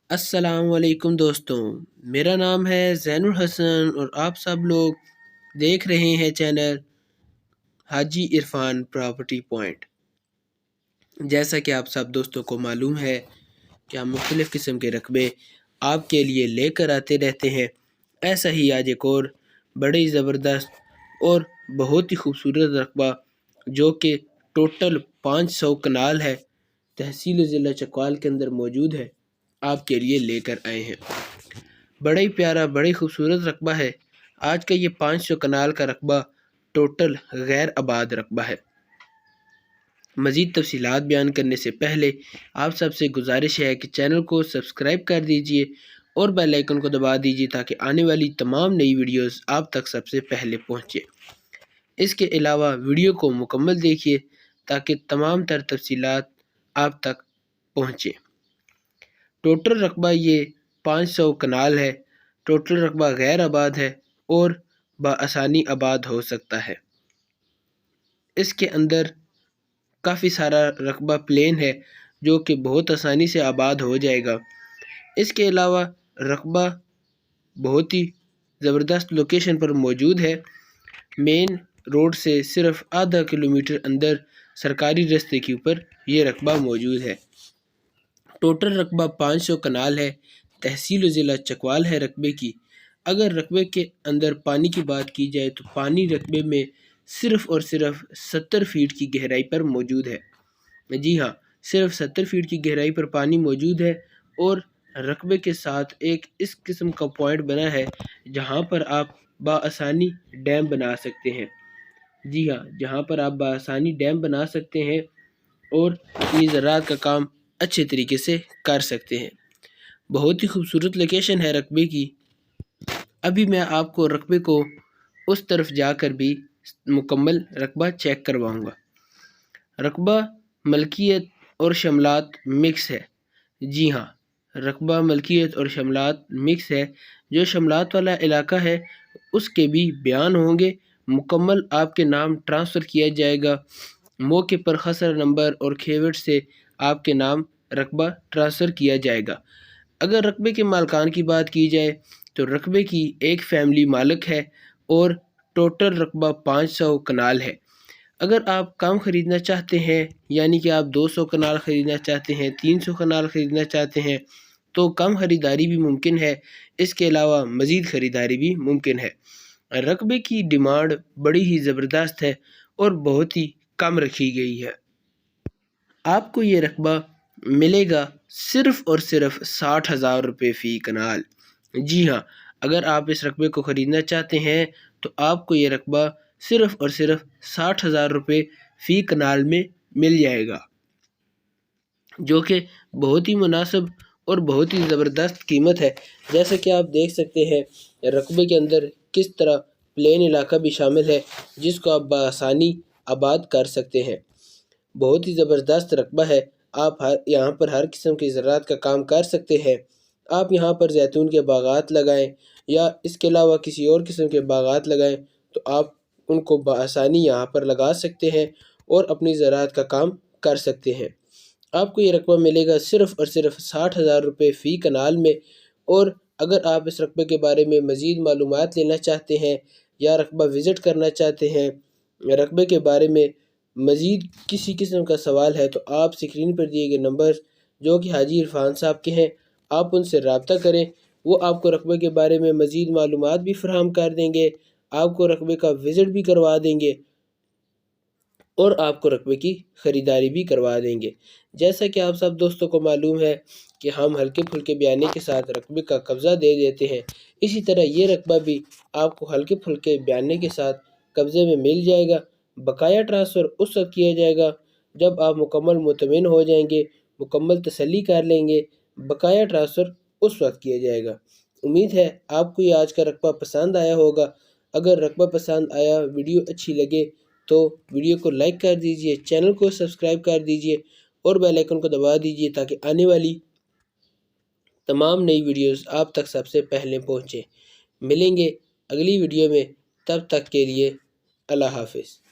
السلام علیکم دوستوں، میرا نام ہے زین الحسن اور آپ سب لوگ دیکھ رہے ہیں چینل حاجی عرفان پراپرٹی پوائنٹ۔ جیسا کہ آپ سب دوستوں کو معلوم ہے کہ ہم مختلف قسم کے رقبے آپ کے لیے لے کر آتے رہتے ہیں۔ ایسا ہی آج ایک اور بڑی زبردست اور بہت ہی خوبصورت رقبہ جو کہ ٹوٹل 500 کنال ہے، تحصیل ضلع چکوال کے اندر موجود ہے، آپ کے لیے لے کر آئے ہیں۔ بڑا ہی پیارا، بڑی خوبصورت رقبہ ہے۔ آج کا یہ 500 کنال کا رقبہ ٹوٹل غیر آباد رقبہ ہے۔ مزید تفصیلات بیان کرنے سے پہلے آپ سب سے گزارش ہے کہ چینل کو سبسکرائب کر دیجئے اور بیل آئیکن کو دبا دیجئے تاکہ آنے والی تمام نئی ویڈیوز آپ تک سب سے پہلے پہنچے۔ اس کے علاوہ ویڈیو کو مکمل دیکھیے تاکہ تمام تر تفصیلات آپ تک پہنچے۔ ٹوٹل رقبہ یہ 500 کنال ہے۔ ٹوٹل رقبہ غیر آباد ہے اور بآسانی آباد ہو سکتا ہے۔ اس کے اندر کافی سارا رقبہ پلین ہے جو کہ بہت آسانی سے آباد ہو جائے گا۔ اس کے علاوہ رقبہ بہت ہی زبردست لوکیشن پر موجود ہے۔ مین روڈ سے صرف آدھا کلومیٹر اندر سرکاری راستے کے اوپر یہ رقبہ موجود ہے۔ ٹوٹل رقبہ 500 کنال ہے، تحصیل و ضلع چکوال ہے رقبے کی۔ اگر رقبے کے اندر پانی کی بات کی جائے تو پانی رقبے میں صرف اور صرف 70 فیٹ کی گہرائی پر موجود ہے۔ جی ہاں، صرف 70 فیٹ کی گہرائی پر پانی موجود ہے اور رقبے کے ساتھ ایک اس قسم کا پوائنٹ بنا ہے جہاں پر آپ بآسانی ڈیم بنا سکتے ہیں۔ جی ہاں، جہاں پر آپ بآسانی ڈیم بنا سکتے ہیں اور اپنی زراعت کا کام اچھے طریقے سے کر سکتے ہیں۔ بہت ہی خوبصورت لوکیشن ہے رقبے کی۔ ابھی میں آپ کو رقبے کو اس طرف جا کر بھی مکمل رقبہ چیک کرواؤں گا۔ رقبہ ملکیت اور شملات مکس ہے۔ جی ہاں، رقبہ ملکیت اور شملات مکس ہے۔ جو شملات والا علاقہ ہے اس کے بھی بیان ہوں گے، مکمل آپ کے نام ٹرانسفر کیا جائے گا۔ موقع پر خسر نمبر اور کھیوٹ سے آپ کے نام رقبہ ٹرانسفر کیا جائے گا۔ اگر رقبے کے مالکان کی بات کی جائے تو رقبے کی ایک فیملی مالک ہے اور ٹوٹل رقبہ 500 کنال ہے۔ اگر آپ کم خریدنا چاہتے ہیں، یعنی کہ آپ 200 کنال خریدنا چاہتے ہیں، 300 کنال خریدنا چاہتے ہیں تو کم خریداری بھی ممکن ہے۔ اس کے علاوہ مزید خریداری بھی ممکن ہے۔ رقبے کی ڈیمانڈ بڑی ہی زبردست ہے اور بہت ہی کم رکھی گئی ہے۔ آپ کو یہ رقبہ ملے گا صرف اور صرف 60,000 روپے فی کنال۔ جی ہاں، اگر آپ اس رقبے کو خریدنا چاہتے ہیں تو آپ کو یہ رقبہ صرف اور صرف 60,000 روپے فی کنال میں مل جائے گا، جو کہ بہت ہی مناسب اور بہت ہی زبردست قیمت ہے۔ جیسا کہ آپ دیکھ سکتے ہیں رقبے کے اندر کس طرح پلین علاقہ بھی شامل ہے جس کو آپ بآسانی آباد کر سکتے ہیں۔ بہت ہی زبردست رقبہ ہے۔ آپ یہاں پر ہر قسم کی زراعت کا کام کر سکتے ہیں۔ آپ یہاں پر زیتون کے باغات لگائیں یا اس کے علاوہ کسی اور قسم کے باغات لگائیں تو آپ ان کو بآسانی یہاں پر لگا سکتے ہیں اور اپنی زراعت کا کام کر سکتے ہیں۔ آپ کو یہ رقبہ ملے گا صرف اور صرف 60,000 روپے فی کنال میں۔ اور اگر آپ اس رقبے کے بارے میں مزید معلومات لینا چاہتے ہیں یا رقبہ وزٹ کرنا چاہتے ہیں، رقبے کے بارے میں مزید کسی قسم کا سوال ہے تو آپ اسکرین پر دیے گئے نمبر جو کہ حاجی عرفان صاحب کے ہیں، آپ ان سے رابطہ کریں۔ وہ آپ کو رقبے کے بارے میں مزید معلومات بھی فراہم کر دیں گے، آپ کو رقبے کا وزٹ بھی کروا دیں گے اور آپ کو رقبے کی خریداری بھی کروا دیں گے۔ جیسا کہ آپ سب دوستوں کو معلوم ہے کہ ہم ہلکے پھلکے بیانے کے ساتھ رقبے کا قبضہ دے دیتے ہیں، اسی طرح یہ رقبہ بھی آپ کو ہلکے پھلکے بیانے کے ساتھ قبضے میں مل جائے گا۔ بقایا ٹرانسفر اس وقت کیا جائے گا جب آپ مکمل مطمئن ہو جائیں گے، مکمل تسلی کر لیں گے، بقایا ٹرانسفر اس وقت کیا جائے گا۔ امید ہے آپ کو یہ آج کا رقبہ پسند آیا ہوگا۔ اگر رقبہ پسند آیا، ویڈیو اچھی لگے تو ویڈیو کو لائک کر دیجئے، چینل کو سبسکرائب کر دیجئے اور بیل آئیکن کو دبا دیجئے تاکہ آنے والی تمام نئی ویڈیوز آپ تک سب سے پہلے پہنچیں۔ ملیں گے اگلی ویڈیو میں، تب تک کے لیے اللہ حافظ۔